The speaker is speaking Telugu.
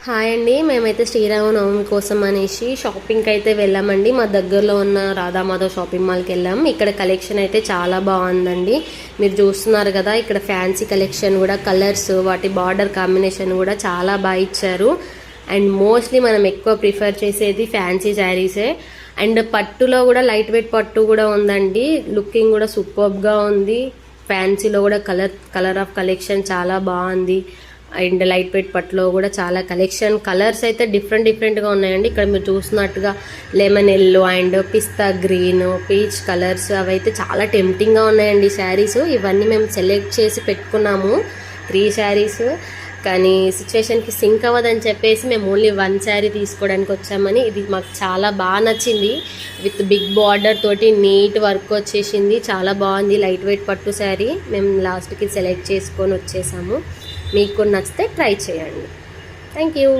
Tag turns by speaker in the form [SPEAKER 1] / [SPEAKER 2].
[SPEAKER 1] హాయ్ అండి. మేమైతే శ్రీరామనవమి కోసం అనేసి షాపింగ్కి అయితే వెళ్ళామండి. మా దగ్గరలో ఉన్న రాధామాధవ్ షాపింగ్ మాల్కి వెళ్ళాం. ఇక్కడ కలెక్షన్ అయితే చాలా బాగుందండి. మీరు చూస్తున్నారు కదా, ఇక్కడ ఫ్యాన్సీ కలెక్షన్ కూడా, కలర్స్, వాటి బార్డర్ కాంబినేషన్ కూడా చాలా బాగా ఇచ్చారు. అండ్ మోస్ట్లీ మనం ఎక్కువ ప్రిఫర్ చేసేది ఫ్యాన్సీ శారీసే. అండ్ పట్టులో కూడా లైట్ వెయిట్ పట్టు కూడా ఉందండి. లుకింగ్ కూడా సూపర్గా ఉంది. ఫ్యాన్సీలో కూడా కలర్ ఆఫ్ కలెక్షన్ చాలా బాగుంది. అండ్ లైట్ వెయిట్ పట్టులో కూడా చాలా కలెక్షన్, కలర్స్ అయితే డిఫరెంట్గా ఉన్నాయండి. ఇక్కడ మీరు చూస్తున్నట్టుగా lemon yellow and pista green, peach colours అవైతే చాలా టెంప్టింగ్గా ఉన్నాయండి శారీస్. ఇవన్నీ మేము సెలెక్ట్ చేసి పెట్టుకున్నాము 3 శారీస్. కానీ సిచ్యువేషన్కి సింక్ అవ్వదని చెప్పేసి మేము ఓన్లీ 1 శారీ తీసుకోవడానికి వచ్చామని. ఇది మాకు చాలా బాగా నచ్చింది. విత్ బిగ్ బార్డర్ తోటి నీట్ వర్క్ వచ్చేసింది. చాలా బాగుంది. లైట్ వెయిట్ పట్టు శారీ మేము లాస్ట్కి సెలెక్ట్ చేసుకొని వచ్చేసాము. మీకు నచ్చితే ట్రై చేయండి. Thank you.